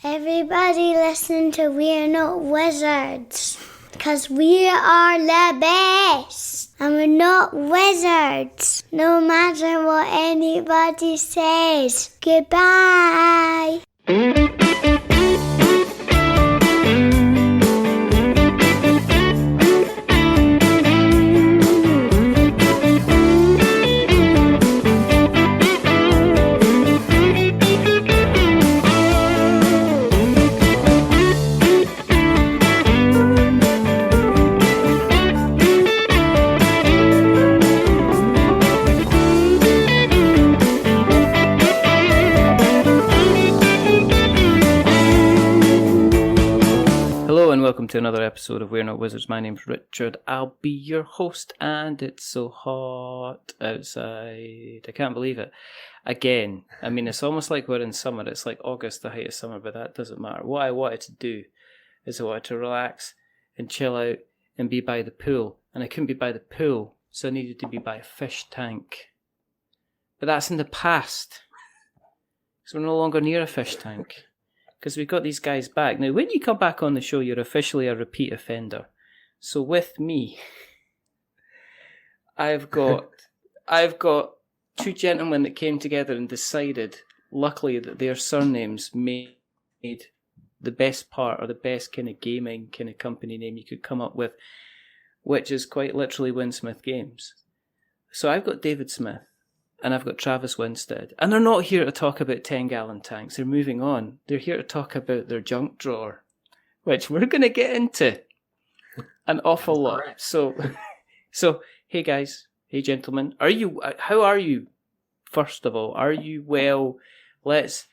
Everybody listen to We're Not Wizards, because we are the best, and we're not wizards, no matter what anybody says. Goodbye. Welcome to another episode of We're Not Wizards. My name's Richard. I'll be your host, and it's so hot outside. I can't believe it. Again, I mean, it's almost like we're in summer. It's like August, the height of summer, but that doesn't matter. What I wanted to do is I wanted to relax and chill out and be by the pool. And I couldn't be by the pool, so I needed to be by a fish tank. But that's in the past, because we're no longer near a fish tank. Because we've got these guys back. Now, when you come back on the show, you're officially a repeat offender. So with me, I've got two gentlemen that came together and decided, luckily, that their surnames made the best part, or the best kind of gaming kind of company name you could come up with, which is quite literally Winsmith Games. So I've got David Smith. And I've got Travis Winstead. And they're not here to talk about 10-gallon tanks. They're moving on. They're here to talk about their junk drawer, which we're going to get into an awful lot. Right. So, hey guys, hey gentlemen, how are you? First of all, are you well? Let's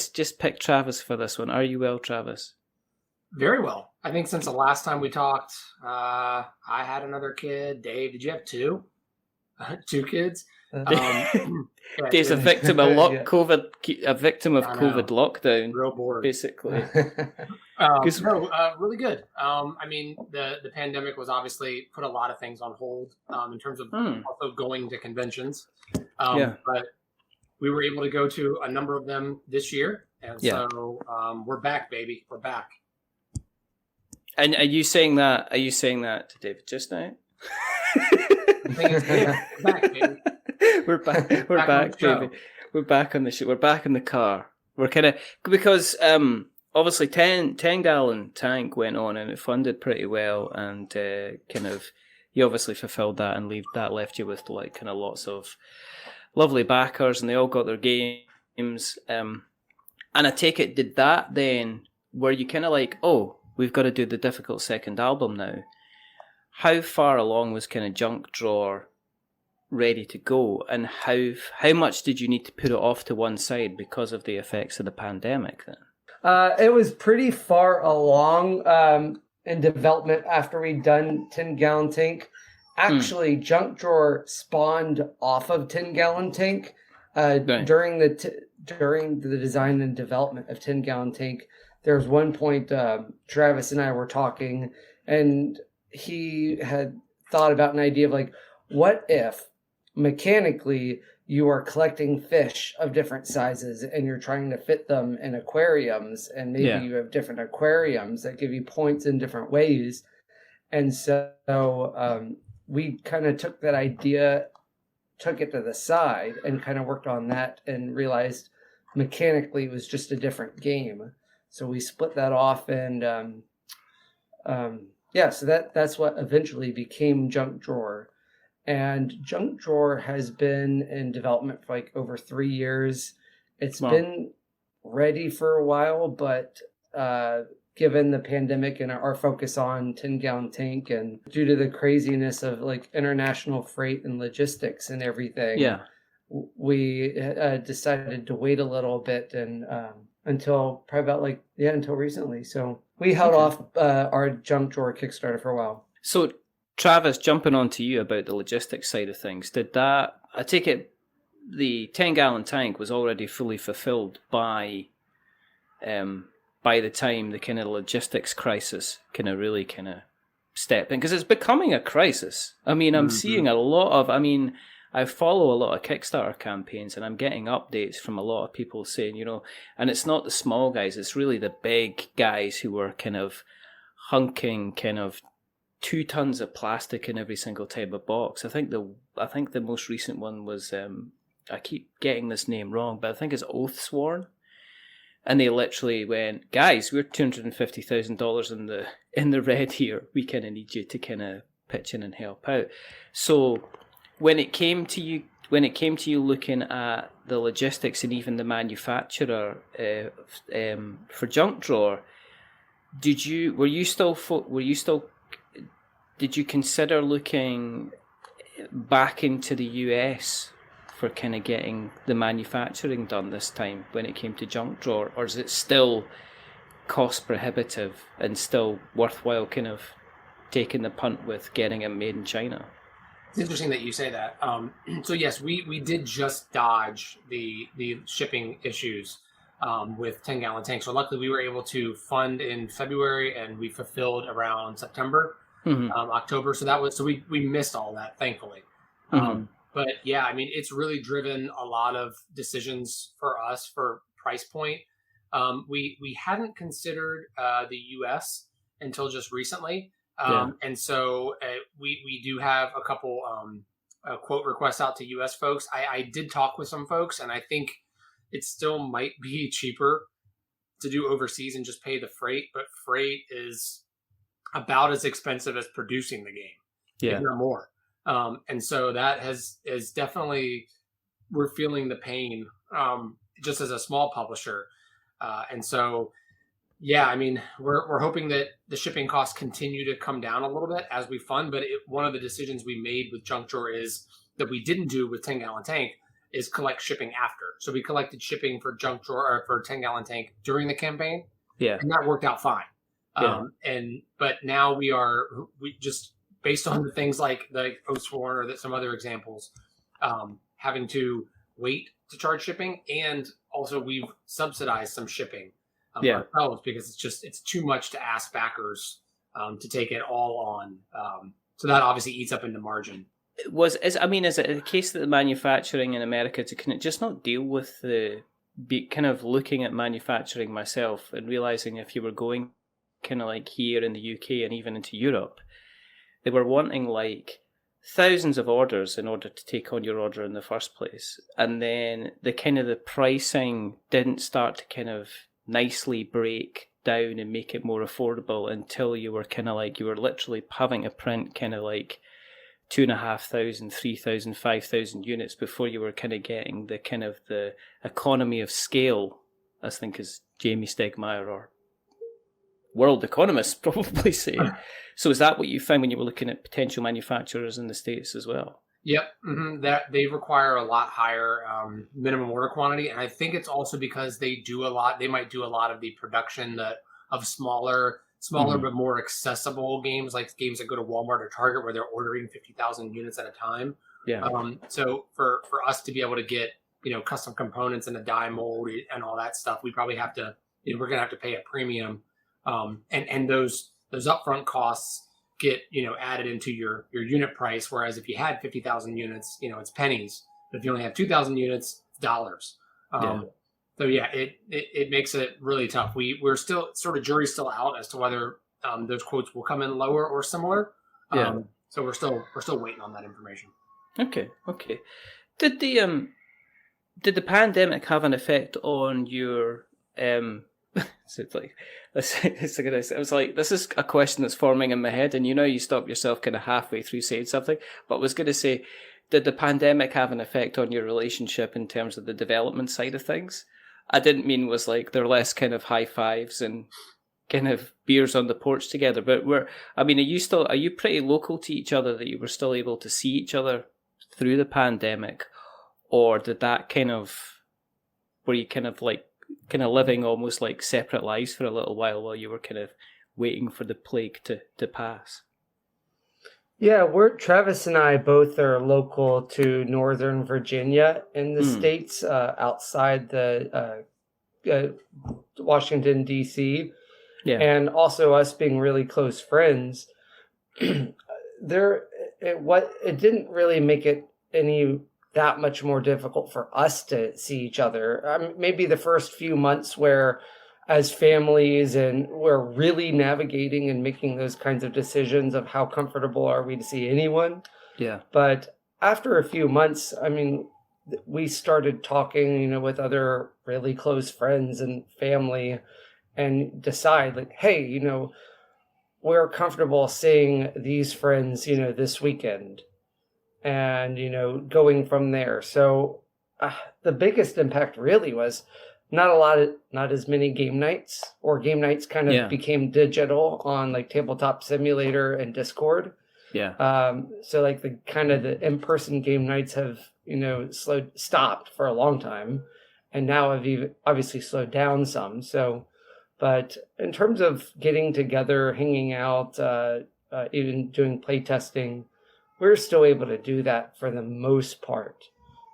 just pick Travis for this one. Are you well, Travis? Very well. I think since the last time we talked, I had another kid. Dave, did you have two? Two kids? Dave's a victim of COVID lockdown. Real bored, basically. Really good. I mean, the pandemic was obviously put a lot of things on hold in terms of also going to conventions. But we were able to go to a number of them this year, and so we're back, baby. We're back. And are you saying that to David just now? We're back, baby. We're back, baby. We're back on the show. We're back in the car. We're kind of, because obviously 10-gallon tank went on and it funded pretty well, and kind of you obviously fulfilled that and left you with like kind of lots of lovely backers, and they all got their games. And I take it, did that then, were you kind of like, oh, we've got to do the difficult second album now? How far along was kind of Junk Drawer ready to go, and how much did you need to put it off to one side because of the effects of the pandemic then? It was pretty far along in development after we'd done 10-gallon tank. Actually, Junk Drawer spawned off of 10-gallon tank during the design and development of 10-gallon tank. There was one point Travis and I were talking, and he had thought about an idea of like, what if mechanically you are collecting fish of different sizes and you're trying to fit them in aquariums, and maybe you have different aquariums that give you points in different ways. And so we kind of took that idea, took it to the side, and kind of worked on that, and realized mechanically it was just a different game. So we split that off, and so that's what eventually became Junk Drawer. And Junk Drawer has been in development for like over 3 years. It's been ready for a while, but given the pandemic and our focus on 10-gallon tank, and due to the craziness of like international freight and logistics and everything, we decided to wait a little bit, and until recently. So we held off our Junk Drawer Kickstarter for a while. So Travis, jumping on to you about the logistics side of things, I take it the 10-gallon tank was already fully fulfilled by the time the kind of logistics crisis really stepped in? Because it's becoming a crisis. I mean, I'm seeing a lot of, I follow a lot of Kickstarter campaigns, and I'm getting updates from a lot of people saying, and it's not the small guys, it's really the big guys who are kind of hunking kind of 2 tons of plastic in every single type of box. I think the most recent one was, I keep getting this name wrong, but I think it's Oathsworn. And they literally went, guys, we're $250,000 in the red here. We kind of need you to kind of pitch in and help out. So when it came to you looking at the logistics and even the manufacturer for Junk Drawer, did you consider looking back into the US for kind of getting the manufacturing done this time when it came to Junk Drawer, or is it still cost prohibitive and still worthwhile kind of taking the punt with getting it made in China? It's interesting that you say that. So yes, we did just dodge the shipping issues with 10-gallon tanks. So luckily we were able to fund in February, and we fulfilled around September, October. So we missed all that, thankfully. But yeah, I mean, it's really driven a lot of decisions for us for price point. We hadn't considered the US until just recently. And so we do have a couple quote requests out to US folks. I did talk with some folks, and I think it still might be cheaper to do overseas and just pay the freight, but freight is about as expensive as producing the game, if not more. And so that is definitely, we're feeling the pain just as a small publisher. And so, yeah, I mean, we're hoping that the shipping costs continue to come down a little bit as we fund. But one of the decisions we made with Junk Drawer is that we didn't do with 10-gallon tank is collect shipping after. So we collected shipping for Junk Drawer or for 10-gallon tank during the campaign. Yeah. And that worked out fine. But now we just, based on the things like the Oathsworn or some other examples, having to wait to charge shipping, and also we've subsidized some shipping ourselves because it's too much to ask backers to take it all on. So that obviously eats up into margin. Is it a case that the manufacturing in America can it just not deal with kind of looking at manufacturing myself and realizing if you were going kind of like here in the UK and even into Europe, they were wanting like thousands of orders in order to take on your order in the first place. And then the pricing didn't start to kind of nicely break down and make it more affordable until you were you were literally having to print kind of like 2,500, 3,000, 5,000 units before you were kind of getting the economy of scale, I think as Jamie Stegmaier or World Economists probably say. So is that what you found when you were looking at potential manufacturers in the States as well? Yep. That they require a lot higher minimum order quantity. And I think it's also because they might do a lot of the production of smaller but more accessible games, like games that go to Walmart or Target where they're ordering 50,000 units at a time. Yeah. So for us to be able to get, custom components and a die mold and all that stuff, we probably have to, we're going to have to pay a premium. And those upfront costs get, added into your unit price. Whereas if you had 50,000 units, it's pennies. But if you only have 2,000 units, it's dollars. So yeah, it makes it really tough. We're still jury's still out as to whether those quotes will come in lower or similar. So we're still waiting on that information. Okay. Did the pandemic have an effect on your So I was like, this is a question that's forming in my head, and you stop yourself kind of halfway through saying something. But I was going to say, did the pandemic have an effect on your relationship in terms of the development side of things? I didn't mean was like they're less kind of high fives and kind of beers on the porch together. But are you pretty local to each other that you were still able to see each other through the pandemic, or did that were you kind of living almost like separate lives for a little while you were kind of waiting for the plague to pass? Yeah, Travis and I both are local to Northern Virginia in the States, outside the Washington, D.C. Yeah. And also us being really close friends, it didn't really make it any that much more difficult for us to see each other. Maybe the first few months where as families and we're really navigating and making those kinds of decisions of how comfortable are we to see anyone. Yeah. But after a few months, I mean, we started talking, you know, with other really close friends and family and decide like, hey, you know, we're comfortable seeing these friends, you know, this weekend and, you know, going from there. So the biggest impact really was not as many game nights, or game nights kind of became digital on like Tabletop Simulator and Discord. Yeah. So like the in-person game nights have, you know, stopped for a long time, and now have obviously slowed down some. So, but in terms of getting together, hanging out, even doing play testing, we're still able to do that for the most part.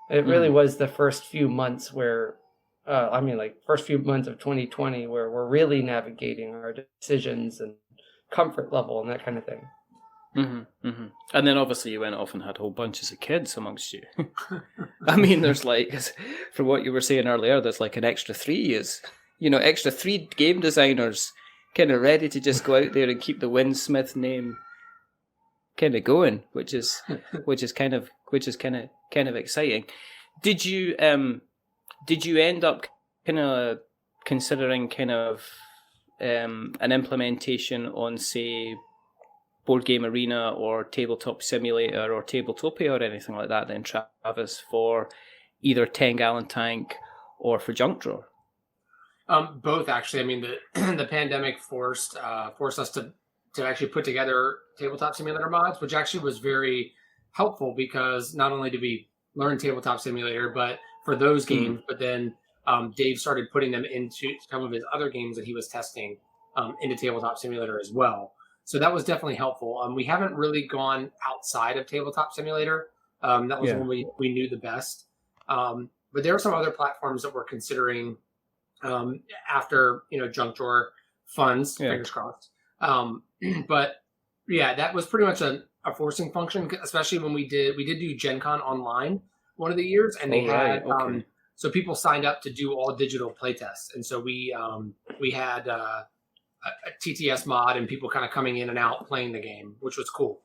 It really was the first few months where, first few months of 2020 where we're really navigating our decisions and comfort level and that kind of thing. Mm-hmm, mm-hmm. And then obviously you went off and had whole bunches of kids amongst you. I mean, there's like, from what you were saying earlier, there's like an extra 3 game designers kind of ready to just go out there and keep the Winsmith name kind of going, which is kind of exciting. Did you end up kind of considering kind of an implementation on, say, Board Game Arena or Tabletop Simulator or Tabletopia or anything like that then, Travis, for either 10 Gallon Tank or for Junk Drawer? Both, actually. I mean, the pandemic forced us to actually put together Tabletop Simulator mods, which actually was very helpful because not only did we learn Tabletop Simulator, but for those games, but then Dave started putting them into some of his other games that he was testing into Tabletop Simulator as well. So that was definitely helpful. We haven't really gone outside of Tabletop Simulator. That was when we knew the best. But there are some other platforms that we're considering after, you know, Junk Drawer funds, fingers crossed. But yeah, that was pretty much a forcing function, especially when we did do Gen Con online one of the years, and they had so people signed up to do all digital playtests, and so we had a TTS mod and people kind of coming in and out playing the game, which was cool.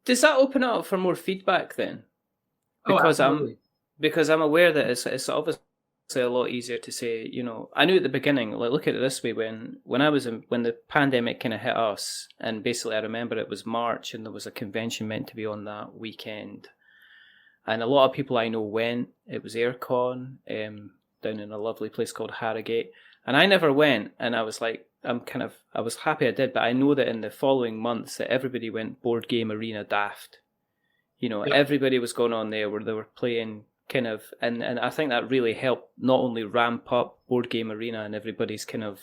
Does that open up for more feedback then? Because I'm aware that it's obviously a lot easier to say, you know, I knew at the beginning, like, look at it this way, when the pandemic kind of hit us, and basically I remember it was March and there was a convention meant to be on that weekend, and a lot of people I know went. It was AirCon down in a lovely place called Harrogate, and I never went, and I was like, I was happy I did, but I know that in the following months that everybody went Board Game Arena daft. You know, everybody was going on there where they were playing kind of, and I think that really helped not only ramp up Board Game Arena in everybody's kind of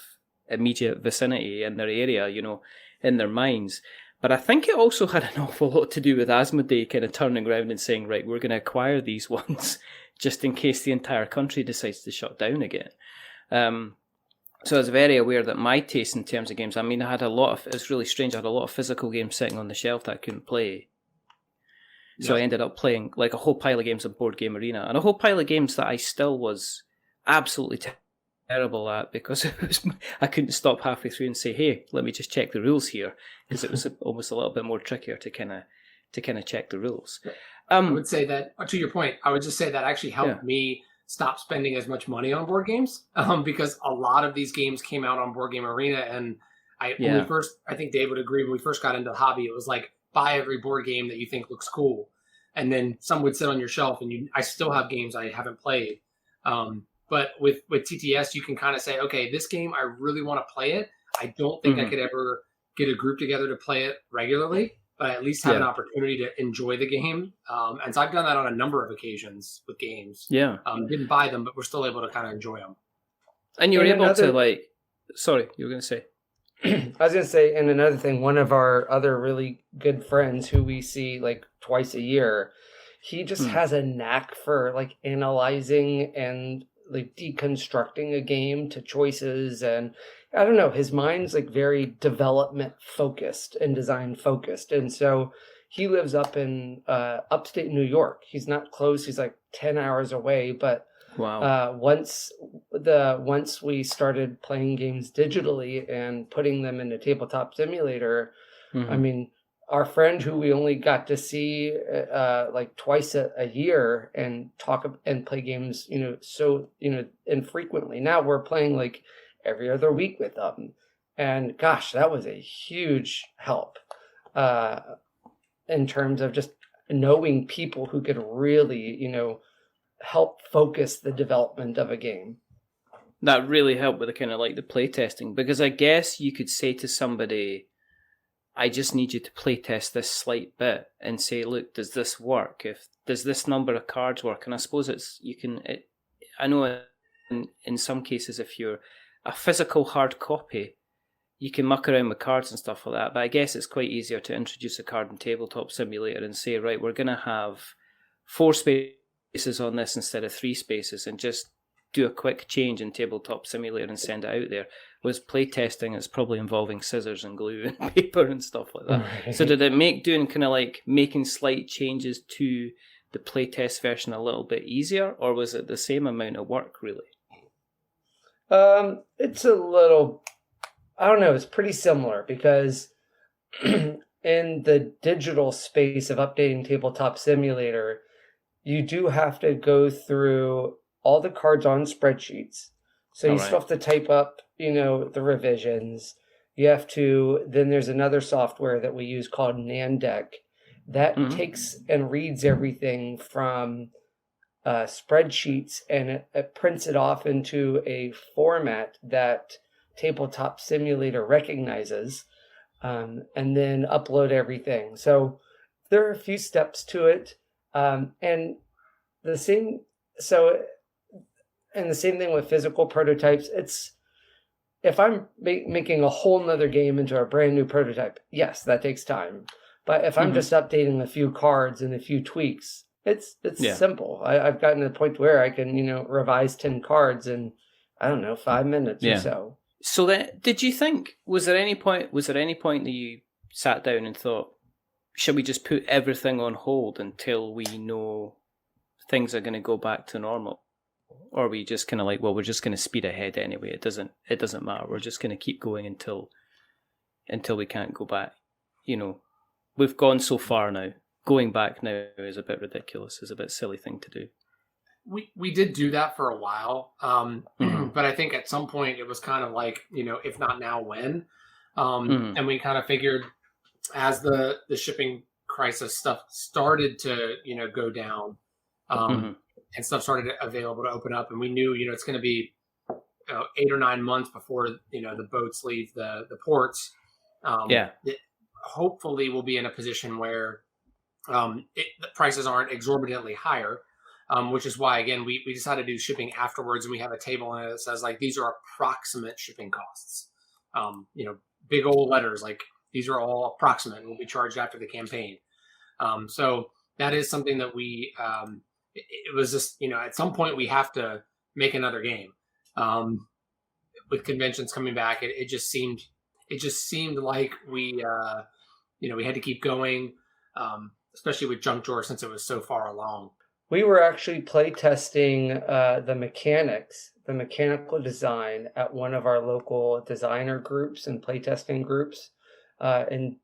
immediate vicinity in their area, you know, in their minds, but I think it also had an awful lot to do with Asmodee kind of turning around and saying, right, we're going to acquire these ones just in case the entire country decides to shut down again. So I was very aware that my taste in terms of games, I mean, it's really strange, I had a lot of physical games sitting on the shelf that I couldn't play. So I ended up playing like a whole pile of games on Board Game Arena, and a whole pile of games that I still was absolutely terrible at because I couldn't stop halfway through and say, hey, let me just check the rules here, because it was almost a little bit more trickier to kind of check the rules. I would say that, to your point, I would just say that actually helped me stop spending as much money on board games, because a lot of these games came out on Board Game Arena, and when we first, I think Dave would agree, when we first got into the hobby, it was like, buy every board game that you think looks cool, and then some would sit on your shelf, and I still have games I haven't played. But with TTS, you can kind of say, okay, this game, I really want to play it. I don't think I could ever get a group together to play it regularly, but I at least have an opportunity to enjoy the game. And so I've done that on a number of occasions with games. Didn't buy them, but we're still able to kind of enjoy them. And you were able to, like, sorry, you were going to say. I was going to say, and another thing, one of our other really good friends who we see like twice a year, he just has a knack for like analyzing and like deconstructing a game to choices. And I don't know, his mind's like very development focused and design focused. And so he lives up in upstate New York. He's not close. He's like 10 hours away. But wow. Once we started playing games digitally and putting them in a tabletop simulator, I mean, our friend who we only got to see like twice a year and talk and play games, so infrequently. Now we're playing like every other week with them, and gosh, that was a huge help in terms of just knowing people who could really, help focus the development of a game. That really helped with the kind of like the playtesting, because I guess you could say to somebody, I just need you to playtest this slight bit and say, look, does this work? Does this number of cards work? And I suppose I know in some cases, if you're a physical hard copy, you can muck around with cards and stuff like that. But I guess it's quite easier to introduce a card in Tabletop Simulator and say, right, we're going to have 4 spaces on this instead of 3 spaces, and just do a quick change in Tabletop Simulator and send it out there. Whereas playtesting is probably involving scissors and glue and paper and stuff like that. Right. So did it make doing kind of like making slight changes to the playtest version a little bit easier, or was it the same amount of work really? It's a little, I don't know, it's pretty similar, because in the digital space of updating Tabletop Simulator, you do have to go through all the cards on spreadsheets. So you still have to type up, the revisions. You have to, then there's another software that we use called Nandeck that takes and reads everything from spreadsheets, and it prints it off into a format that Tabletop Simulator recognizes, and then upload everything. So there are a few steps to it. And the same thing with physical prototypes. It's, if I'm making a whole nother game into a brand new prototype, yes, that takes time. But if I'm just updating a few cards and a few tweaks, it's simple. I've gotten to the point where I can, revise 10 cards in, I don't know, 5 minutes or so. So then, did you think, was there any point that you sat down and thought, should we just put everything on hold until we know things are going to go back to normal? Or are we just kind of like, well, we're just going to speed ahead anyway. It doesn't matter. We're just going to keep going until we can't go back. We've gone so far now. Going back now is a bit ridiculous. It's a bit silly thing to do. We did do that for a while. But I think at some point it was kind of like, if not now, when? And we kind of figured, as the shipping crisis stuff started to, go down, and stuff started available to open up, and we knew, it's going to be 8 or 9 months before, the boats leave the ports. Hopefully we'll be in a position where the prices aren't exorbitantly higher, which is why, again, we decided to do shipping afterwards, and we have a table in it that says, like, these are approximate shipping costs. Big old letters, like, these are all approximate and will be charged after the campaign. So that is something that we, it was just, at some point we have to make another game. With conventions coming back, it just seemed like we had to keep going, especially with Junk Drawer, since it was so far along. We were actually play testing the mechanical design at one of our local designer groups and playtesting groups. And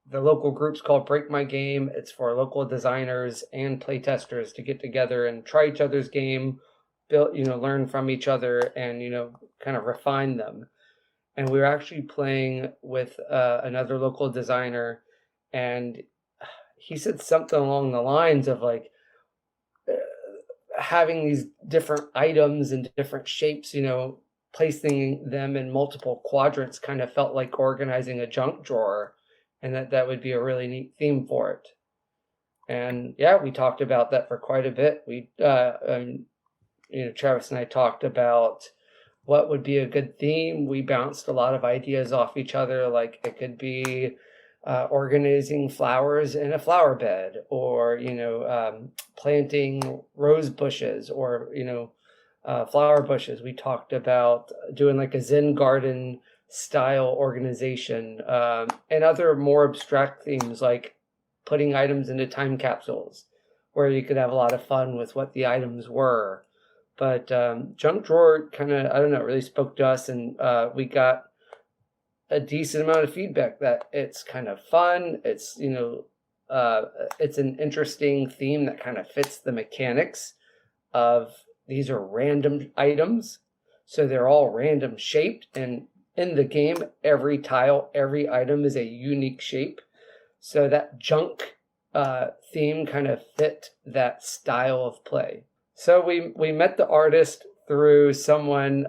the local group's called Break My Game. It's for local designers and playtesters to get together and try each other's game, build, learn from each other, and, kind of refine them. And we were actually playing with another local designer, and he said something along the lines of, like, having these different items and different shapes, placing them in multiple quadrants kind of felt like organizing a junk drawer, and that would be a really neat theme for it. And yeah, we talked about that for quite a bit. We, Travis and I talked about what would be a good theme. We bounced a lot of ideas off each other, like it could be organizing flowers in a flower bed, or planting rose bushes, or flower bushes. We talked about doing like a Zen garden style organization, and other more abstract themes like putting items into time capsules, where you could have a lot of fun with what the items were. But Junk Drawer kind of, I don't know, really spoke to us, and we got a decent amount of feedback that it's kind of fun. It's, it's an interesting theme that kind of fits the mechanics of these are random items. So they're all random shaped, and in the game, every tile, every item is a unique shape. So that junk theme kind of fit that style of play. So we met the artist through someone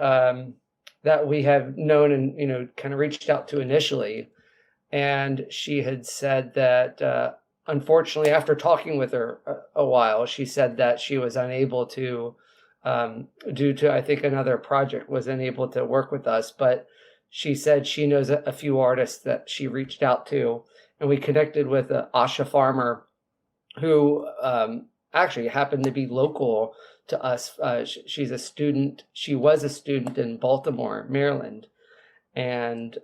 that we have known and, kind of reached out to initially. And she had said that, unfortunately, after talking with her a while, she said that she was unable to, due to, I think, another project, was unable to work with us. But she said she knows a few artists that she reached out to. And we connected with Asha Farmer, who actually happened to be local to us. She's a student. She was a student in Baltimore, Maryland. And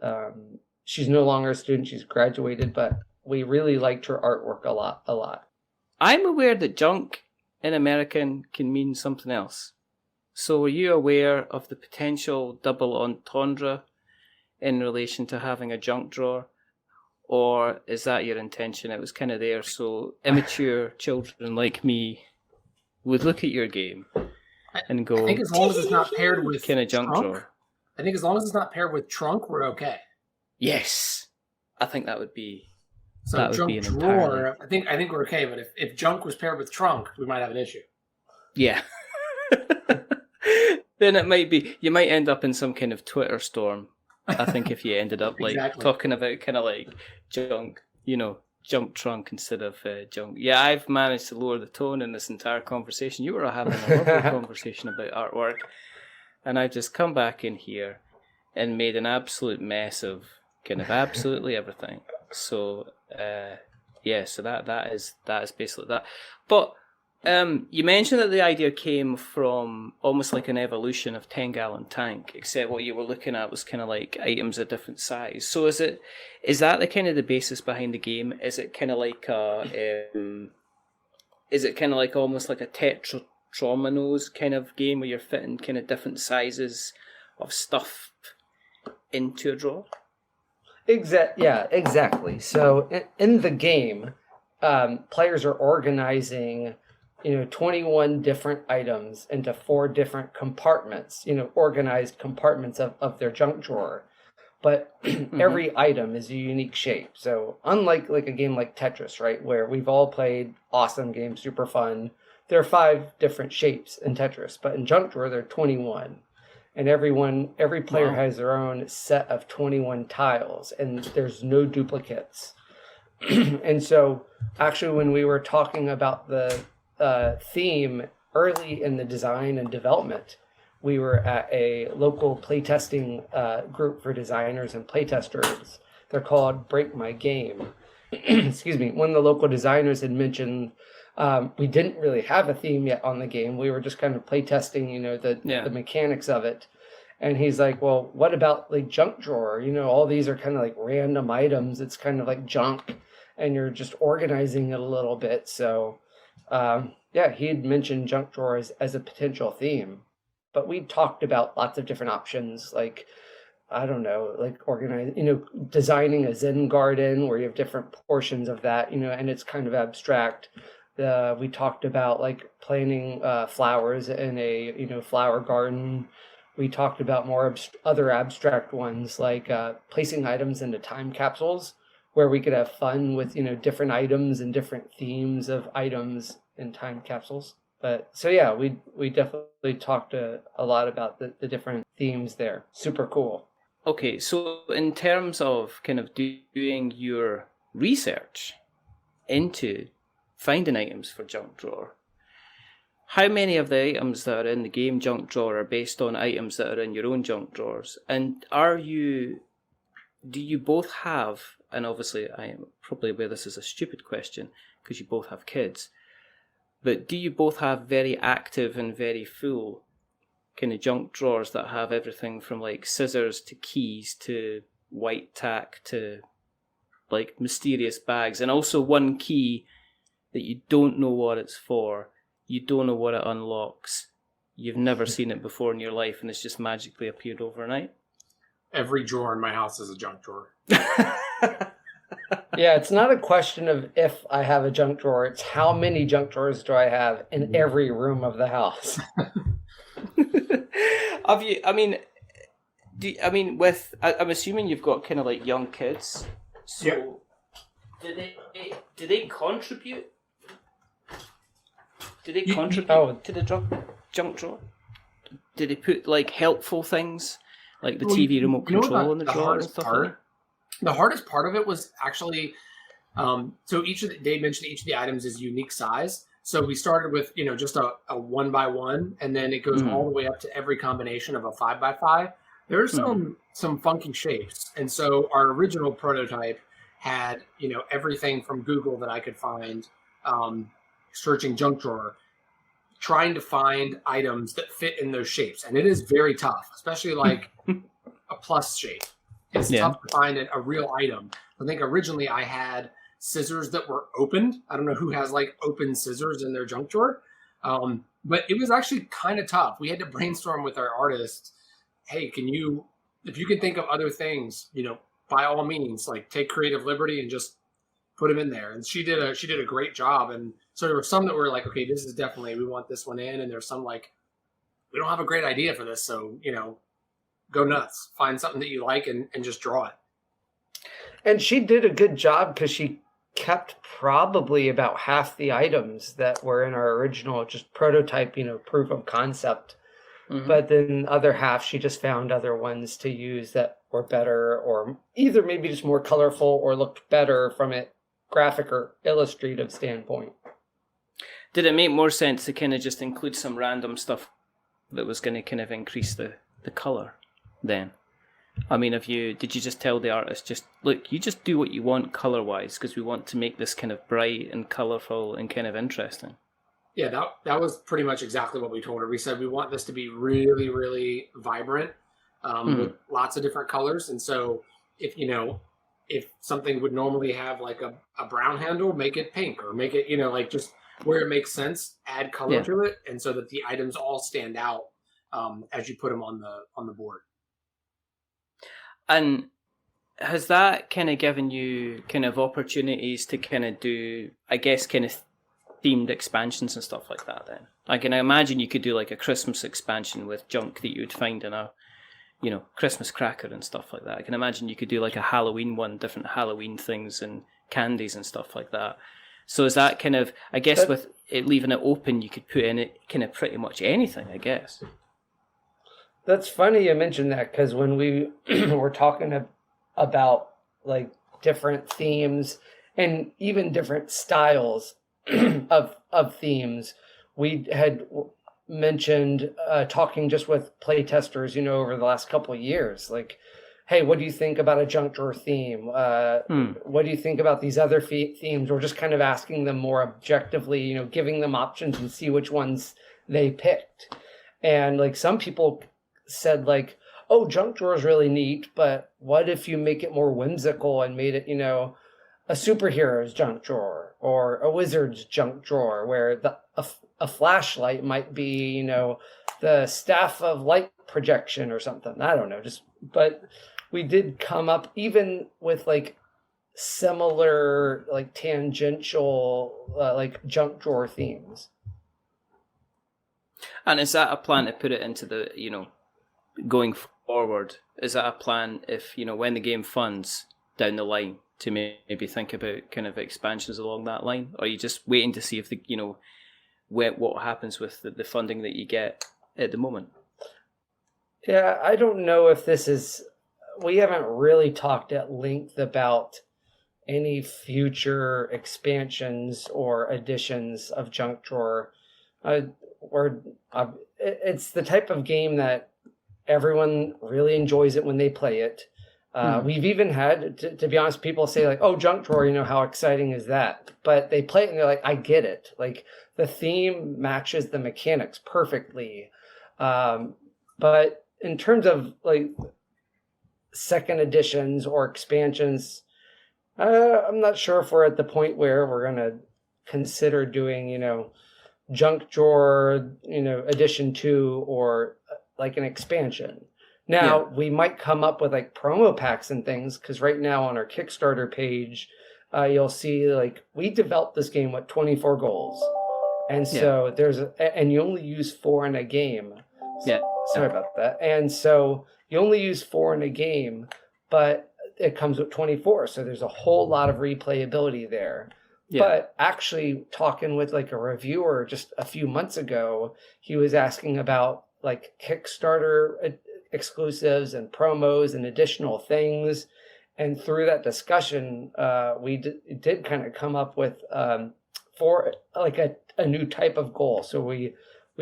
she's no longer a student. She's graduated, but we really liked her artwork a lot. I'm aware that junk in American can mean something else. So are you aware of the potential double entendre in relation to having a junk drawer? Or is that your intention? It was kind of there so immature children like me would look at your game and go, I think as long as it's not paired with kind of junk trunk, drawer. I think as long as it's not paired with trunk, we're okay. Yes. I think that would be... So that would junk be an drawer, I think we're okay, but if junk was paired with trunk, we might have an issue. Yeah. Then it might be... You might end up in some kind of Twitter storm. I think if you ended up Exactly. talking about kind of like junk, junk trunk instead of junk. Yeah, I've managed to lower the tone in this entire conversation. You were having a lovely conversation about artwork, and I've just come back in here and made an absolute mess of kind of absolutely everything. So, so that is basically that. But you mentioned that the idea came from almost like an evolution of 10-gallon tank, except what you were looking at was kind of like items of different size. So is that the kind of the basis behind the game? Is it kind of like almost like a Tetrominoes kind of game where you're fitting kind of different sizes of stuff into a drawer? Exactly. So in the game, players are organizing 21 different items into 4 different compartments, organized compartments of their junk drawer. But every item is a unique shape. So unlike like a game like Tetris, right, where we've all played awesome games, super fun, there are 5 different shapes in Tetris. But in junk drawer, there are 21. And every player has their own set of 21 tiles, and there's no duplicates. And so actually when we were talking about the theme early in the design and development, we were at a local playtesting group for designers and playtesters. They're called Break My Game. Excuse me. One of the local designers had mentioned we didn't really have a theme yet on the game. We were just kind of playtesting, the mechanics of it. And he's like, well, what about like junk drawer? All these are kind of like random items. It's kind of like junk, and you're just organizing it a little bit. So he had mentioned junk drawers as a potential theme, but we talked about lots of different options, like, I don't know, like designing a Zen garden where you have different portions of that, and it's kind of abstract. We talked about like planting flowers in a, flower garden. We talked about more other abstract ones, like placing items into time capsules, where we could have fun with, different items and different themes of items in time capsules. But so yeah, we definitely talked a lot about the different themes there. Super cool. Okay, so in terms of kind of doing your research into finding items for junk drawer, how many of the items that are in the game junk drawer are based on items that are in your own junk drawers? And do you both have, and obviously I am probably aware this is a stupid question because you both have kids, but do you both have very active and very full kind of junk drawers that have everything from like scissors to keys to white tack to like mysterious bags, and also one key that you don't know what it's for, you don't know what it unlocks, you've never seen it before in your life, and it's just magically appeared overnight. Every drawer in my house is a junk drawer. Yeah, it's not a question of if I have a junk drawer, it's how many junk drawers do I have in every room of the house. Have you, I'm assuming you've got kind of like young kids, so Yep. do they contribute? Do they contribute to the junk drawer? Do they put like helpful things like the TV remote control in the drawer and stuff like that? The hardest part of it was actually, so Dave mentioned each of the items is unique size. So we started with, just a 1x1, and then it goes all the way up to every combination of a 5x5. There's some funky shapes. And so our original prototype had, everything from Google that I could find, searching junk drawer, trying to find items that fit in those shapes. And it is very tough, especially like a plus shape. It's tough to find a real item. I think originally I had scissors that were opened. I don't know who has like open scissors in their junk drawer. But it was actually kind of tough. We had to brainstorm with our artists. Hey, if you can think of other things, by all means, like take creative liberty and just put them in there. And she did a great job. And so there were some that were like, okay, this is definitely, we want this one in. And there's some like, we don't have a great idea for this. So, go nuts, find something that you like and just draw it. And she did a good job because she kept probably about half the items that were in our original just prototype, proof of concept. Mm-hmm. But then the other half, she just found other ones to use that were better, or either maybe just more colorful or looked better from a graphic or illustrative standpoint. Did it make more sense to kind of just include some random stuff that was going to kind of increase the color then? I mean, did you just tell the artist, just look, you just do what you want color-wise because we want to make this kind of bright and colorful and kind of interesting? Yeah, that was pretty much exactly what we told her. We said we want this to be really, really vibrant with lots of different colors. And so if something would normally have like a brown handle, make it pink, or make it, like just where it makes sense, add color to it. And so that the items all stand out as you put them on the board. And has that kind of given you kind of opportunities to kind of do, I guess, kind of themed expansions and stuff like that then? I can imagine you could do like a Christmas expansion with junk that you would find in a, Christmas cracker and stuff like that. I can imagine you could do like a Halloween one, different Halloween things and candies and stuff like that. So is that kind of, I guess with it leaving it open, you could put in it kind of pretty much anything, I guess. That's funny you mentioned that, because when we were talking about like different themes and even different styles of themes, we had mentioned talking just with playtesters, over the last couple of years, like, hey, what do you think about a junk drawer theme? What do you think about these other themes? We're just kind of asking them more objectively, giving them options and see which ones they picked. And like some people said like, oh, junk drawer is really neat, but what if you make it more whimsical and made it, a superhero's junk drawer or a wizard's junk drawer where a flashlight might be, the staff of light projection or something. I don't know, but we did come up even with like similar, like tangential, like junk drawer themes. And is that a plan to put it into the, going forward? Is that a plan if, when the game funds down the line to maybe think about kind of expansions along that line? Or are you just waiting to see if what happens with the funding that you get at the moment? Yeah, I don't know if we haven't really talked at length about any future expansions or additions of Junk Drawer. It's the type of game that everyone really enjoys it when they play it. We've even had, to be honest, people say like, oh, Junk Drawer, how exciting is that? But they play it and they're like, I get it. Like the theme matches the mechanics perfectly. But in terms of like second editions or expansions, I'm not sure if we're at the point where we're going to consider doing, Junk Drawer, edition 2 or like an expansion. Now, we might come up with like promo packs and things, because right now on our Kickstarter page, you'll see like we developed this game with 24 goals. And so and you only use 4 in a game. Yeah. Sorry about that. And so you only use 4 in a game, but it comes with 24. So there's a whole lot of replayability there. Yeah. But actually talking with like a reviewer just a few months ago, he was asking about like Kickstarter exclusives and promos and additional things. And through that discussion, we did kind of come up with for like a new type of goal. So we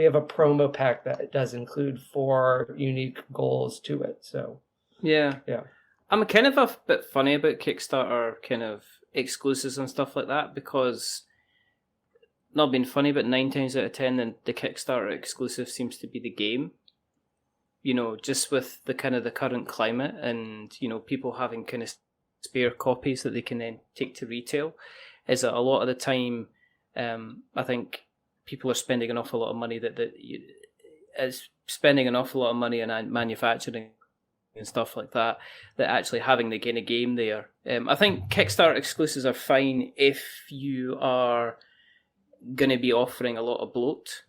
have a promo pack that does include 4 unique goals to it. So yeah. I'm kind of a bit funny about Kickstarter kind of exclusives and stuff like that, because not being funny, but 9 times out of 10, then the Kickstarter exclusive seems to be the game. Just with the kind of the current climate and, people having kind of spare copies that they can then take to retail, is that a lot of the time, I think people are spending an awful lot of money is spending an awful lot of money on manufacturing and stuff like that actually having the kind of game there. I think Kickstarter exclusives are fine if you are going to be offering a lot of bloat.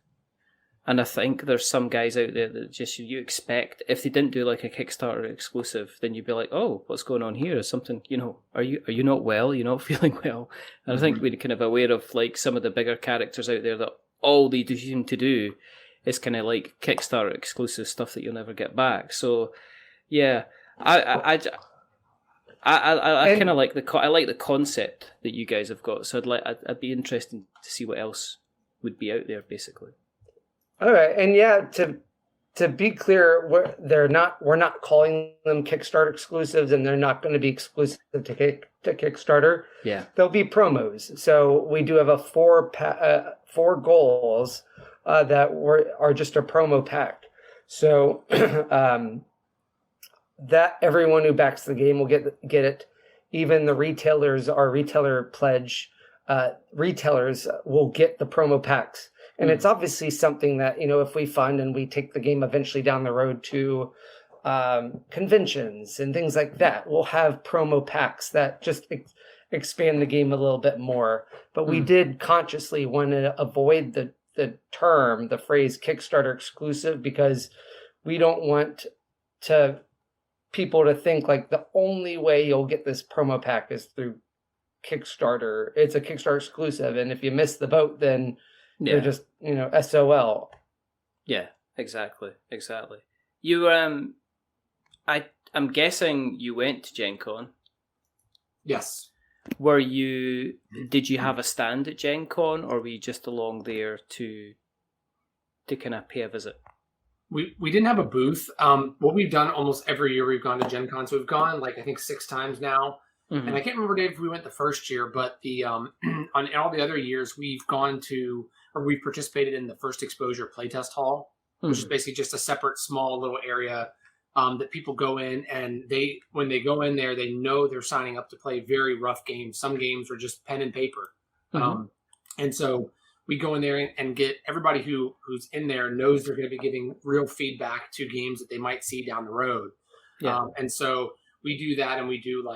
And I think there's some guys out there that just you expect, if they didn't do like a Kickstarter exclusive, then you'd be like, oh, what's going on here? Is something, are you not well? You're not feeling well? And I think we're kind of aware of like some of the bigger characters out there that all they seem to do is kind of like Kickstarter exclusive stuff that you'll never get back. So yeah, I kind of like the concept that you guys have got. So I'd be interested to see what else would be out there, basically. All right, and to be clear, we're not calling them Kickstarter exclusives, and they're not going to be exclusive to Kickstarter. Yeah, they'll be promos. So we do have a 4 goals that are just a promo pack. So that everyone who backs the game will get it. Even the retailers, our retailer pledge, retailers will get the promo packs. And it's obviously something that, if we fund and we take the game eventually down the road to conventions and things like that, we'll have promo packs that just expand the game a little bit more. But we did consciously want to avoid the phrase Kickstarter exclusive, because we don't want people to think like the only way you'll get this promo pack is through Kickstarter. It's a Kickstarter exclusive. And if you miss the boat, then you're just, SOL. Yeah, exactly. You, I'm guessing you went to Gen Con. Yes. Did you have a stand at Gen Con, or were you just along there to kind of pay a visit? We didn't have a booth. What we've done almost every year, we've gone to Gen Con. So we've gone I think 6 times now. Mm-hmm. And I can't remember, Dave, if we went the first year, but in all the other years, we've participated in the First Exposure Playtest Hall, which is basically just a separate small little area that people go in, and when they go in there, they know they're signing up to play very rough games. Some games are just pen and paper. Mm-hmm. And so we go in there and get everybody who's in there knows they're going to be giving real feedback to games that they might see down the road. Yeah. And so we do that, and we do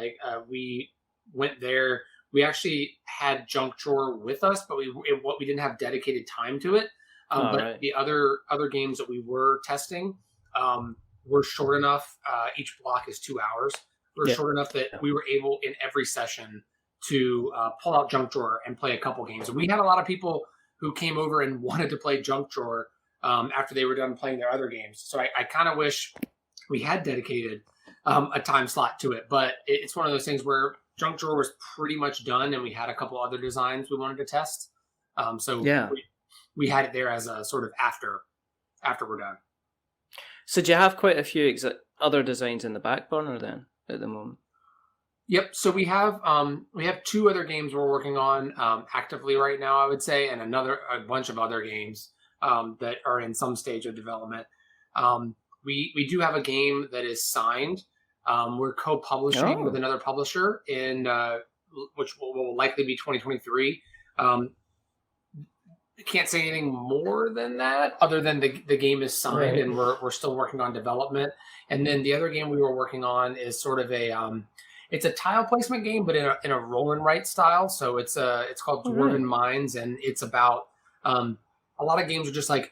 we went there. We actually had Junk Drawer with us, but we didn't have dedicated time to it. But right. The other games that we were testing were short enough. Each block is 2 hours. We're short enough that we were able in every session to pull out Junk Drawer and play a couple games. And we had a lot of people who came over and wanted to play Junk Drawer after they were done playing their other games. So I kind of wish we had dedicated a time slot to it, but it's one of those things where Junk Drawer was pretty much done, and we had a couple other designs we wanted to test. We had it there as a sort of after we're done. So do you have quite a few other designs in the back burner then at the moment? Yep. So we have 2 other games we're working on actively right now, I would say, and a bunch of other games that are in some stage of development. we do have a game that is signed. We're co-publishing with another publisher in which will likely be 2023. I can't say anything more than that, other than the game is signed, and we're still working on development. And then the other game we were working on is sort of a it's a tile placement game, but in a roll and write style. So it's called Dwarven Mines, and it's about a lot of games are just like,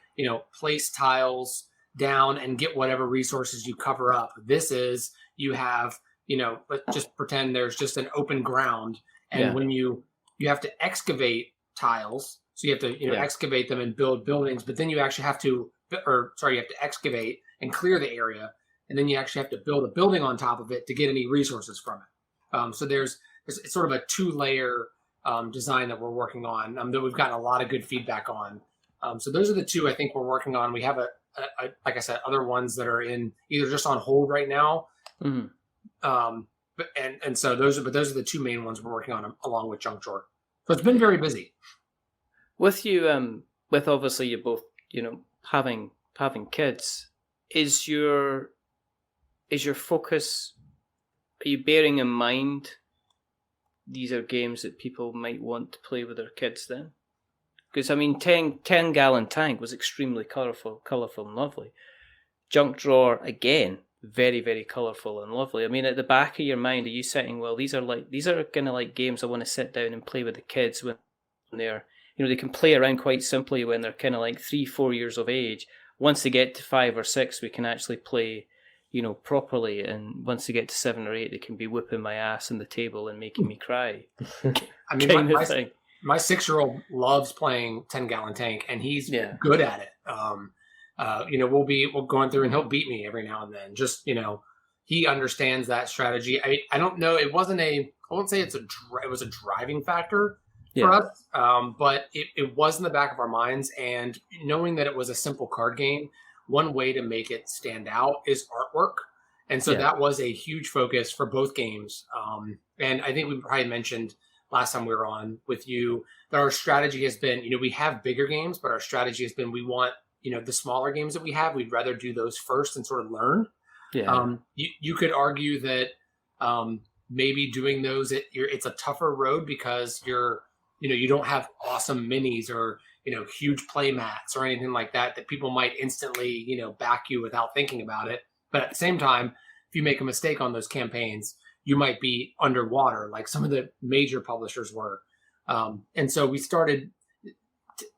place tiles down and get whatever resources you cover up. This is, you have, let's just pretend there's just an open ground, and when you have to excavate tiles, so you have to excavate them and build buildings, but then you actually have to, you have to excavate and clear the area, and then you actually have to build a building on top of it to get any resources from it. So it's sort of a 2-layer design that we're working on, that we've gotten a lot of good feedback on. So those are the two I think we're working on. We have a like I said, other ones that are in either just on hold right now. Mm-hmm. So those are the two main ones we're working on along with Junk Drawer. So it's been very busy. With you, with obviously you both, having kids, is your focus? Are you bearing in mind these are games that people might want to play with their kids then? Because, 10-gallon tank was extremely colourful and lovely. Junk Drawer, again, very, very colourful and lovely. At the back of your mind, are you saying, well, these are kind of like games I want to sit down and play with the kids when they're, they can play around quite simply when they're kind of like 3-4 years of age. Once they get to 5 or 6, we can actually play, properly. And once they get to 7 or 8, they can be whipping my ass on the table and making me cry. My 6-year-old loves playing 10-gallon tank, and he's good at it. We'll going through and he'll beat me every now and then. Just, he understands that strategy. I don't know. I won't say it was a driving factor for us, but it was in the back of our minds. And knowing that it was a simple card game, one way to make it stand out is artwork. And so that was a huge focus for both games. And I think we probably mentioned last time we were on with you that our strategy has been, we have bigger games, but our strategy has been, we want, the smaller games that we have, we'd rather do those first and sort of learn. You could argue that maybe doing those, it's a tougher road because you don't have awesome minis or huge play mats or anything like that people might instantly back you without thinking about it. But at the same time, if you make a mistake on those campaigns, you might be underwater like some of the major publishers were. And so we started,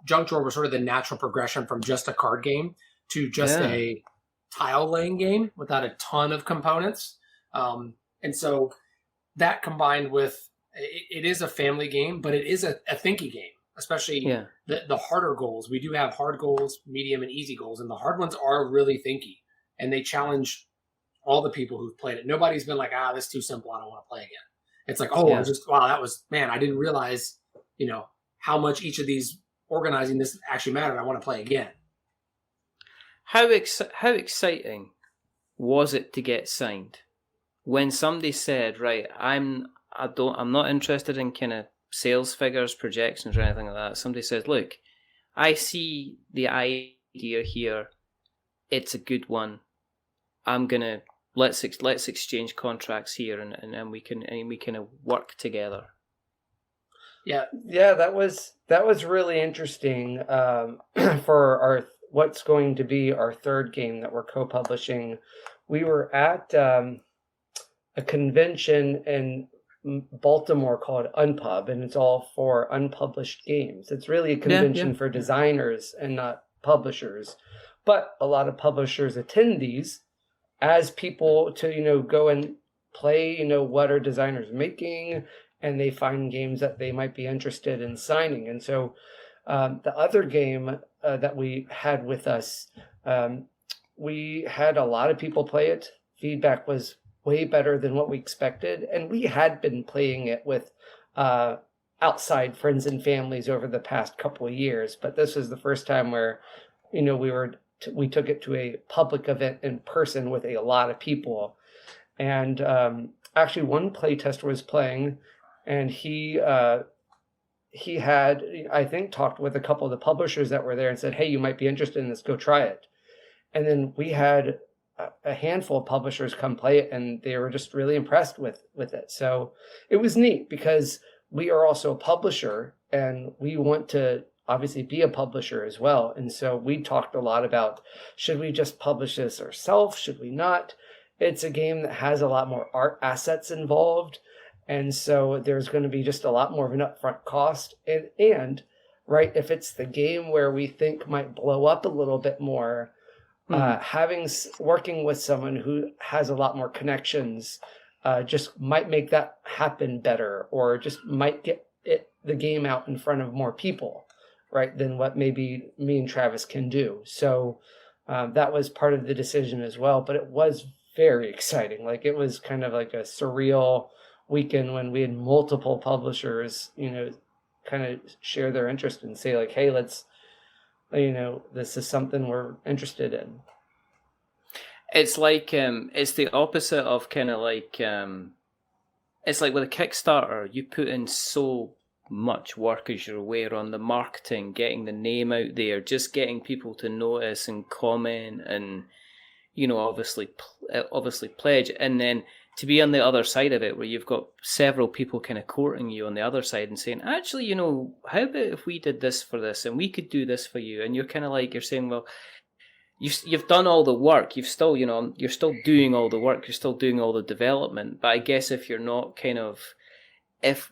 Junk Drawer was sort of the natural progression from just a card game to just a tile laying game without a ton of components. And so that combined with, it is a family game, but it is a thinky game, especially the harder goals. We do have hard goals, medium and easy goals, and the hard ones are really thinky, and they challenge all the people who've played it. Nobody's been like, this is too simple, I don't want to play again. It's like, I didn't realize, how much each of these organizing this actually mattered. I want to play again. How exciting was it to get signed when somebody said, right, I'm not interested in kind of sales figures, projections, or anything like that. Somebody says, look, I see the idea here. It's a good one. I'm gonna let's exchange contracts here, and we can work together. Yeah, that was really interesting for what's going to be our third game that we're co-publishing. We were at a convention in Baltimore called Unpub, and it's all for unpublished games. It's really a convention for designers and not publishers, but a lot of publishers attend these as people to go and play what are designers making, and they find games that they might be interested in signing. And so the other game that we had with us, we had a lot of people play it. Feedback was way better than what we expected. And we had been playing it with outside friends and families over the past couple of years. But this was the first time where, we took it to a public event in person with a lot of people. And actually one playtester was playing, and he had, I think, talked with a couple of the publishers that were there and said, hey, you might be interested in this, go try it. And then we had a handful of publishers come play it, and they were just really impressed with it. So it was neat because we are also a publisher, and we want to obviously be a publisher as well. And so we talked a lot about, should we just publish this ourselves? Should we not? It's a game that has a lot more art assets involved. And so there's going to be just a lot more of an upfront cost. And right, if it's the game where we think might blow up a little bit more, working with someone who has a lot more connections just might make that happen better, or just might get the game out in front of more people, right, than what maybe me and Travis can do. So that was part of the decision as well. But it was very exciting. Like, it was kind of like a surreal weekend when we had multiple publishers, kind of share their interest and say, like, hey, let's, this is something we're interested in. It's like, it's the opposite of kind of like, it's like with a Kickstarter, you put in so much work, as you're aware, on the marketing, getting the name out there, just getting people to notice and comment and, obviously pledge. And then to be on the other side of it, where you've got several people kind of courting you on the other side and saying, actually, how about if we did this for this and we could do this for you? And you're kind of like, you're saying, well, you've done all the work. You've still, you're still doing all the work. You're still doing all the development. But I guess if you're not if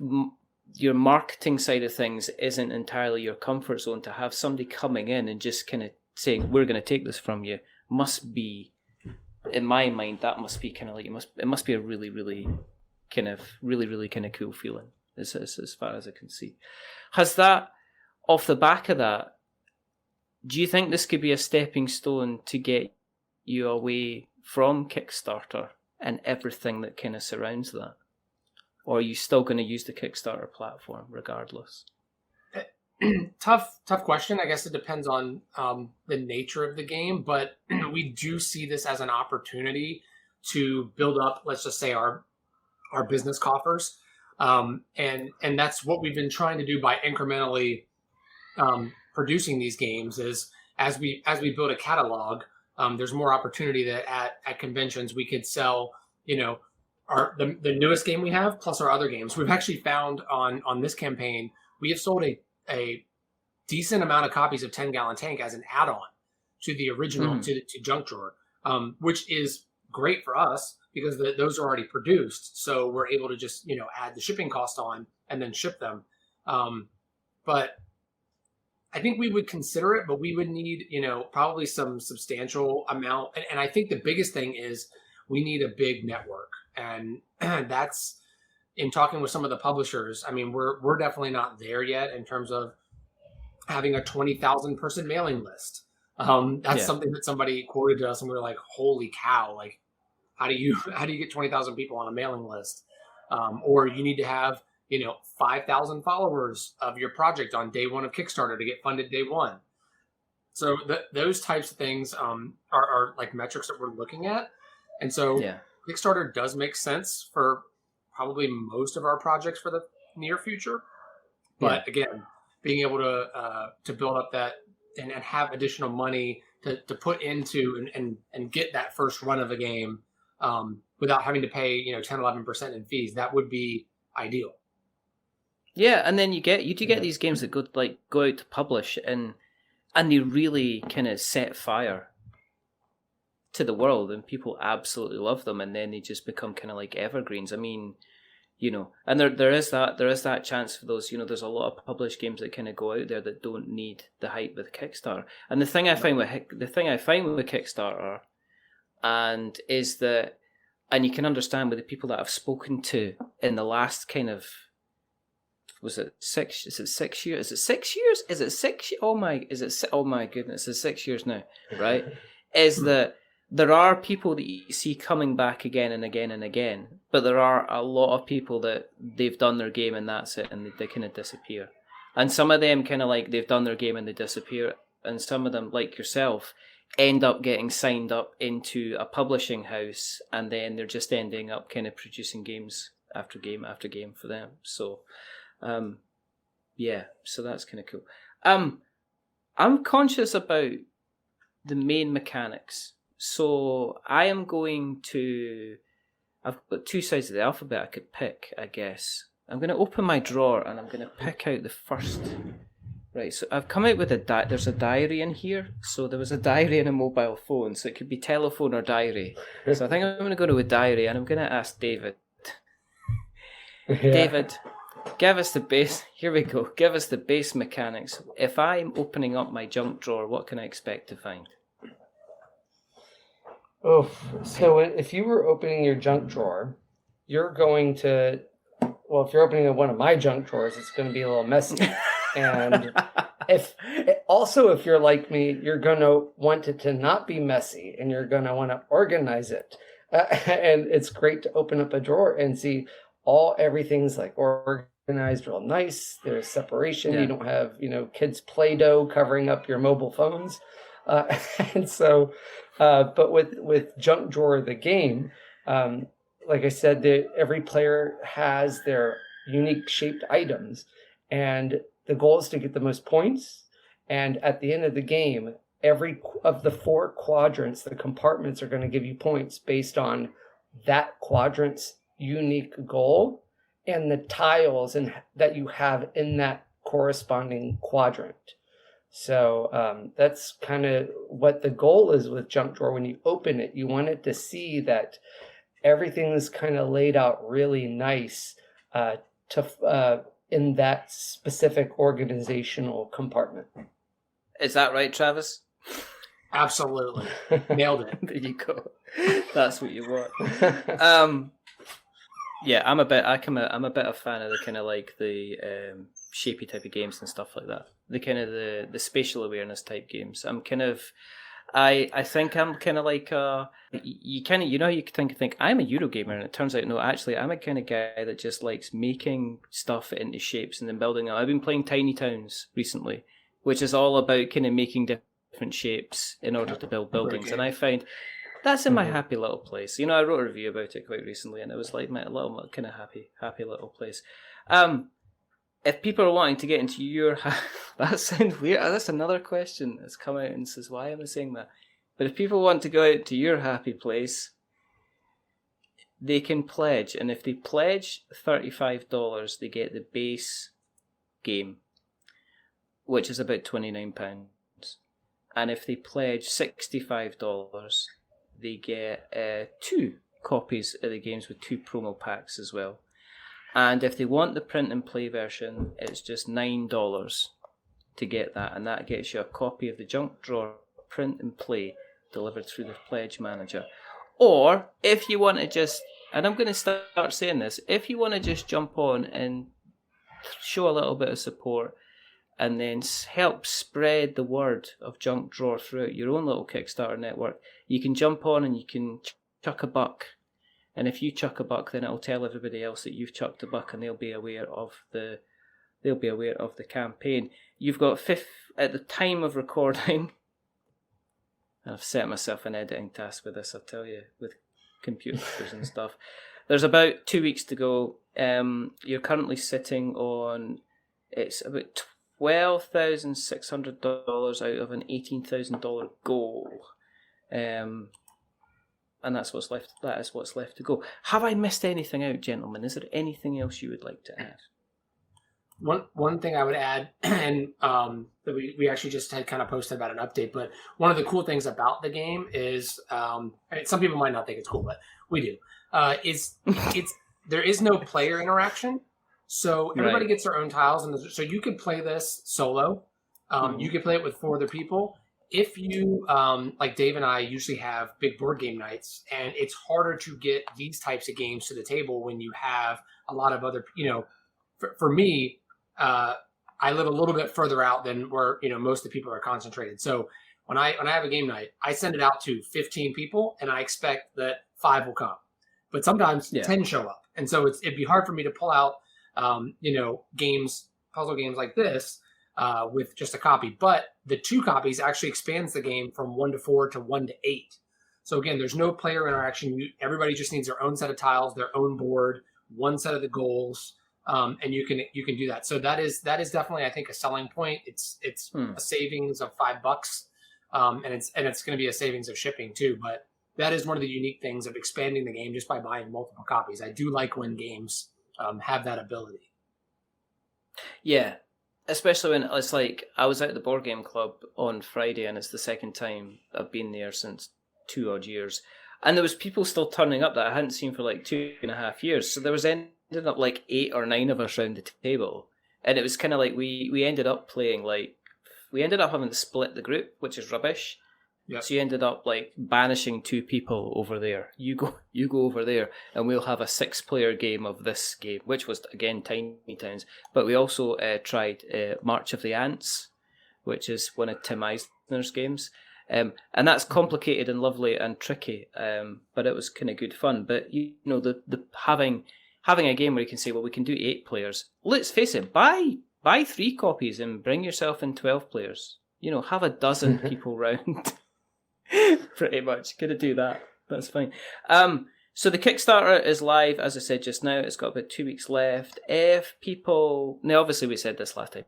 your marketing side of things isn't entirely your comfort zone, to have somebody coming in and just kind of saying, we're going to take this from you, must be, in my mind, that must be kind of like, it must be a really, really kind of cool feeling, as far as I can see. Has that, off the back of that, do you think this could be a stepping stone to get you away from Kickstarter and everything that kind of surrounds that? Or are you still going to use the Kickstarter platform regardless? Tough question. I guess it depends on the nature of the game, but we do see this as an opportunity to build up, let's just say, our business coffers, and that's what we've been trying to do by incrementally producing these games. Is as we build a catalog, there's more opportunity that at conventions we could sell, the newest game we have plus our other games. We've actually found on this campaign we have sold a decent amount of copies of 10 Gallon Tank as an add-on to the original, to Junk Drawer, which is great for us because those are already produced. So we're able to just, add the shipping cost on and then ship them. But I think we would consider it, but we would need, probably some substantial amount. And I think the biggest thing is we need a big network. And that's, in talking with some of the publishers, I mean, we're definitely not there yet in terms of having a 20,000 person mailing list. That's something that somebody quoted to us, and we were like, "Holy cow! Like, how do you get 20,000 people on a mailing list?" Or you need to have 5,000 followers of your project on day one of Kickstarter to get funded day one. So those types of things are like metrics that we're looking at, and so Kickstarter does make sense for probably most of our projects for the near future. But again, being able to build up that and have additional money to put into and get that first run of a game without having to pay 10-11% in fees, that would be ideal. Yeah, and then you do get these games that go out to publish and they really kind of set fire to the world, and people absolutely love them, and then they just become kind of like evergreens. I mean, and there is that chance for those. There's a lot of published games that kind of go out there that don't need the hype with Kickstarter. And the thing I find with Kickstarter, and is that, and you can understand with the people that I've spoken to in the last kind of, was it 6? Is it 6 years? Is it 6 years? Is it 6? Oh my goodness! It's 6 years now, right? Is that there are people that you see coming back again and again and again, but there are a lot of people that they've done their game and that's it, and they kind of disappear. And some of them kind of like they've done their game and they disappear, and some of them, like yourself, end up getting signed up into a publishing house, and then they're just ending up kind of producing games after game after game for them. So, so that's kind of cool. I'm conscious about the main mechanics So I am going to. I've got two sides of the alphabet I could pick, I guess. I'm going to open my drawer and I'm going to pick out the first. Right, so I've come out with there's a diary in here. So there was a diary and a mobile phone, so it could be telephone or diary. So I think I'm going to go to a diary and I'm going to ask David. Yeah. David, give us the base. Here we go. Give us the base mechanics. If I'm opening up my junk drawer, what can I expect to find? Oh, so if you were opening your junk drawer, you're going to, well, if you're opening one of my junk drawers, it's going to be a little messy. And if you're like me, you're going to want it to not be messy and you're going to want to organize it. And it's great to open up a drawer and see everything's like organized real nice. There's separation. Yeah. You don't have, kids' Play-Doh covering up your mobile phones. And so, but with Junk Drawer, the game, like I said, every player has their unique shaped items, and the goal is to get the most points. And at the end of the game, every of the 4 quadrants, the compartments are going to give you points based on that quadrant's unique goal and the tiles that you have in that corresponding quadrant. So that's kind of what the goal is with Junk Drawer. When you open it, you want it to see that everything is kind of laid out really nice in that specific organizational compartment. Is that right, Travis? Absolutely. Nailed it. There you go. That's what you want. Yeah, I'm a bit of a fan of the kind of like the shapey type of games and stuff like that. The kind of the spatial awareness type games. I'm kind of, I think I'm kind of like you think I'm a Eurogamer, and it turns out no, actually I'm a kind of guy that just likes making stuff into shapes and then building them. I've been playing Tiny Towns recently, which is all about kind of making different shapes in order to build buildings, and I find that's in my happy little place. I wrote a review about it quite recently, and it was like my little kind of happy little place. If people are wanting to get into your... that sounds weird. That's another question that's come out and says, why am I saying that? But if people want to go out to your happy place, they can pledge. And if they pledge $35, they get the base game, which is about £29. And if they pledge $65, they get 2 copies of the games with 2 promo packs as well. And if they want the print and play version, it's just $9 to get that. And that gets you a copy of the Junk Drawer print and play delivered through the Pledge Manager. Or if you want to just, and I'm going to start saying this, if you want to just jump on and show a little bit of support and then help spread the word of Junk Drawer throughout your own little Kickstarter network, you can jump on and you can chuck a buck. And if you chuck a buck, then it'll tell everybody else that you've chucked a buck, and they'll be aware of the campaign. You've got at the time of recording. I've set myself an editing task with this, I tell you, with computers and stuff. There's about 2 weeks to go. You're currently sitting on, it's about $12,600 out of an $18,000 goal. And that's what's left. That is what's left to go. Have I missed anything out, gentlemen? Is there anything else you would like to add? One thing I would add, and that we actually just had kind of posted about an update, but one of the cool things about the game is, some people might not think it's cool, but we do. There is no player interaction, so everybody gets their own tiles, and so you could play this solo. You could play it with 4 other people. If you, like Dave and I usually have big board game nights, and it's harder to get these types of games to the table when you have a lot of other, for me, I live a little bit further out than where, most of the people are concentrated. So when I have a game night, I send it out to 15 people and I expect that 5 will come, but sometimes 10 show up. And so it'd be hard for me to pull out, puzzle games like this, with just a copy, but the 2 copies actually expands the game from 1 to 4 to 1 to 8. So again, there's no player interaction. Everybody just needs their own set of tiles, their own board, one set of the goals, and you can do that. So that is definitely, I think, a selling point. It's a savings of $5 and it's going to be a savings of shipping too. But that is one of the unique things of expanding the game just by buying multiple copies. I do like when games have that ability. Yeah, especially when it's like I was at the board game club on Friday, and it's the second time I've been there since 2 odd years, and there was people still turning up that I hadn't seen for like 2.5 years. So there was ended up like 8 or 9 of us around the table, and it was kind of like we ended up playing like we ended up having to split the group, which is rubbish. Yep. So you ended up like banishing 2 people over there. You go over there, and we'll have a 6-player game of this game, which was again Tiny Towns. But we also tried March of the Ants, which is one of Tim Eisner's games, and that's complicated and lovely and tricky. But it was kind of good fun. But you know, the having a game where you can say, well, we can do 8 players. Let's face it, buy 3 copies and bring yourself in 12 players. You know, have a dozen people round. Pretty much. Gonna do that. That's fine. So the Kickstarter is live, as I said just now. It's got about 2 weeks left. If people... Now, obviously we said this last time,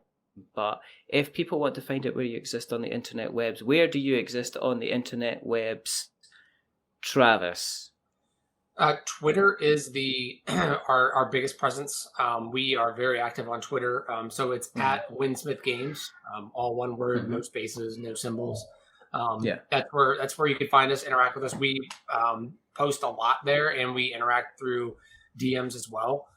but if people want to find out where you exist on the internet webs, where do you exist on the internet webs, Travis? Twitter is our biggest presence. We are very active on Twitter. So it's at Winsmith Games, all one word, no spaces, no symbols. That's where you can find us, interact with us. We post a lot there, and we interact through DMs as well.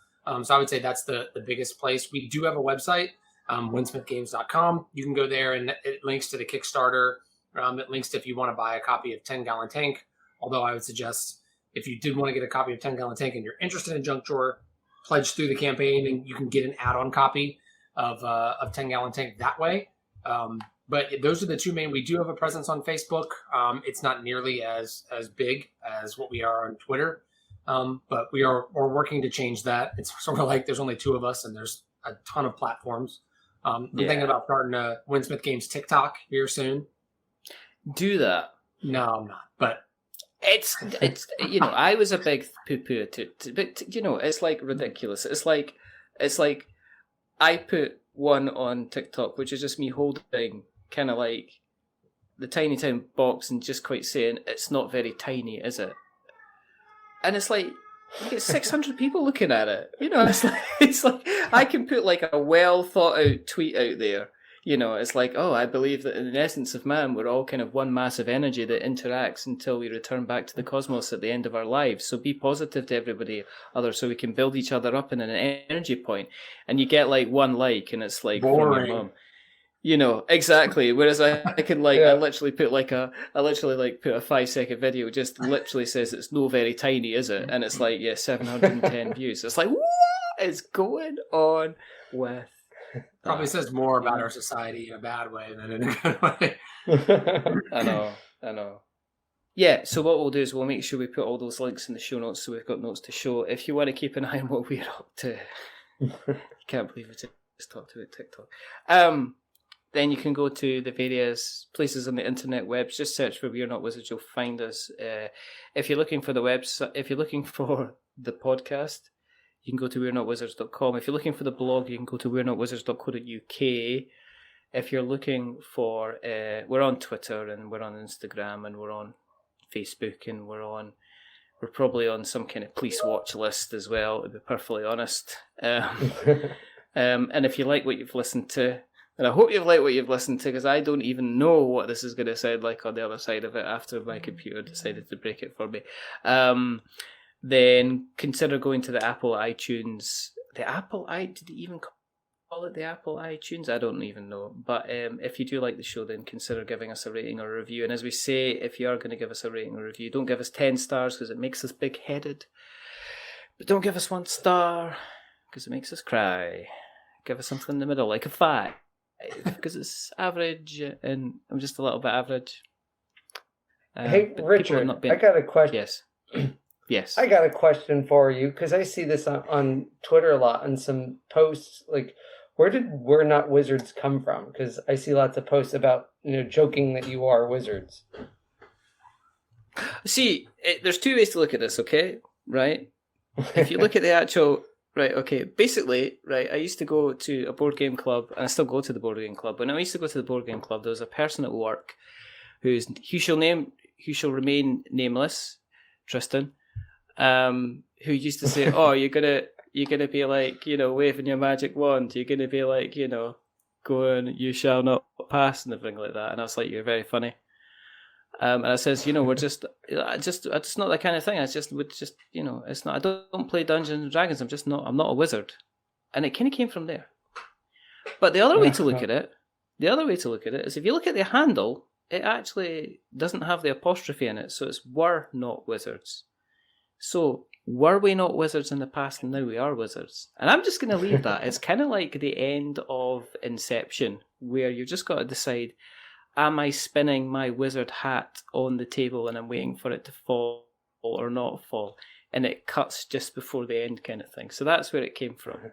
So I would say that's the biggest place. We do have a website, winsmithgames.com. You can go there, and it links to the Kickstarter. It links to if you want to buy a copy of 10 Gallon Tank. Although I would suggest if you did want to get a copy of 10 Gallon Tank and you're interested in Junk Drawer, pledge through the campaign, and you can get an add-on copy of 10 Gallon Tank that way. But those are the 2 main. We do have a presence on Facebook. It's not nearly as big as what we are on Twitter, but we're working to change that. It's sort of like there's only 2 of us, and there's a ton of platforms. I'm thinking about starting a Winsmith Games TikTok here soon. Do that. No, I'm not. But it's you know, I was a big poo-poo but you know, it's like ridiculous. It's like I put one on TikTok, which is just me holding kind of like the Tiny Town box and just quite saying it's not very tiny, is it? And it's like you get 600 people looking at it. You know, it's like I can put like a well thought out tweet out there. You know, it's like, oh, I believe that in the essence of man, we're all kind of one massive energy that interacts until we return back to the cosmos at the end of our lives. So be positive to everybody other so we can build each other up in an energy point. And you get like 1 like, and it's like boring. From your mum. You know, exactly. Whereas I can like, I literally put put a 5-second video, just literally says it's no very tiny, is it? And it's like, 710 views. It's like, what is going on with... Probably says more about our society in a bad way than in a good way. I know. Yeah, so what we'll do is we'll make sure we put all those links in the show notes so we've got notes to show. If you want to keep an eye on what we're up to, can't believe we just talked about TikTok. Then you can go to the various places on the internet webs. Just search for We're Not Wizards, you'll find us. If you're looking for the website, if you're looking for the podcast, you can go to we'renotwizards.com. If you're looking for the blog, you can go to we'renotwizards.co.uk. If you're looking for, we're on Twitter and we're on Instagram and we're on Facebook and we're probably on some kind of police watch list as well, to be perfectly honest. And if you like what you've listened to, and I hope you've liked what you've listened to, because I don't even know what this is going to sound like on the other side of it after my computer decided to break it for me. Then consider going to the Apple iTunes. Did they even call it the Apple iTunes? I don't even know. But if you do like the show, then consider giving us a rating or a review. And as we say, if you are going to give us a rating or review, don't give us 10 stars because it makes us big-headed. But don't give us 1 star because it makes us cry. Give us something in the middle, like a 5, because it's average, and I'm just a little bit average. Hey, Richard, I got a question. Yes. Yes. I got a question for you, because I see this on Twitter a lot, on some posts. Like, where did We're Not Wizards come from? Because I see lots of posts about, joking that you are wizards. See, there's 2 ways to look at this, okay? Right? If you look at the actual... Right, okay. Basically, right, I used to go to a board game club, and I still go to the board game club. When I used to go to the board game club, there was a person at work who shall remain nameless, Tristan, who used to say, "Oh, you're gonna be like, waving your magic wand. You're gonna be like, going, you shall not pass," and everything like that. And I was like, "You're very funny." And I says, we're just not that kind of thing. It's not. I don't play Dungeons and Dragons. I'm not a wizard. And it kind of came from there. But the other way to look at it is if you look at the handle, it actually doesn't have the apostrophe in it, so it's "were not wizards." So were we not wizards in the past, and now we are wizards? And I'm just going to leave that. It's kind of like the end of Inception, where you've just got to decide, am I spinning my wizard hat on the table and I'm waiting for it to fall or not fall? And it cuts just before the end kind of thing. So that's where it came from,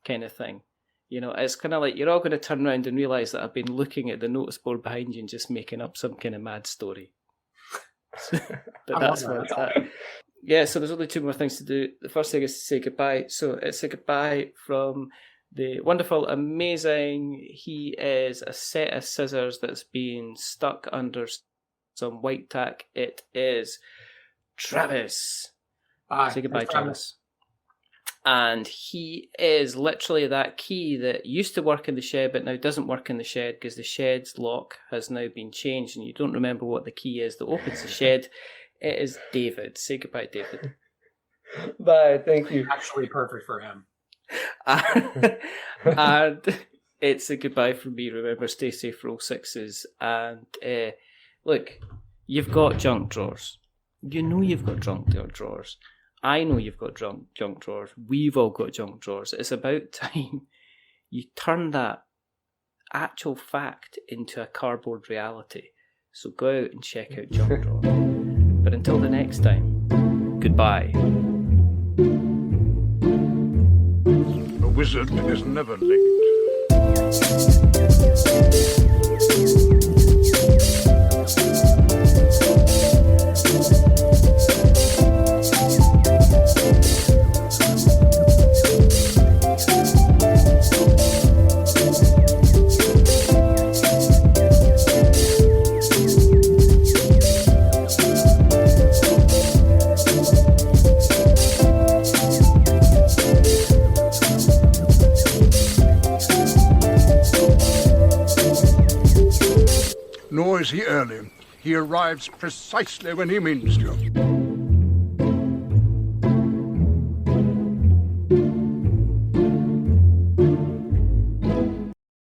kind of thing. It's kind of like you're all going to turn around and realise that I've been looking at the notice board behind you and just making up some kind of mad story. But that's what it's at. Yeah, so there's only 2 more things to do. The first thing is to say goodbye. So it's a goodbye from the wonderful, amazing, he is a set of scissors that's been stuck under some white tack. It is Travis. Bye. Say goodbye, Travis. And he is literally that key that used to work in the shed but now doesn't work in the shed because the shed's lock has now been changed and you don't remember what the key is that opens the shed. It is David. Say goodbye, David. Bye, thank you. Actually perfect for him. And it's a goodbye from me. Remember, stay safe, roll 6s. And look, you've got junk drawers. You've got junk drawers. I know you've got junk drawers. We've all got junk drawers. It's about time you turn that actual fact into a cardboard reality. So go out and check out junk drawers. But until the next time, goodbye. A wizard is never late. Nor is he early. He arrives precisely when he means to.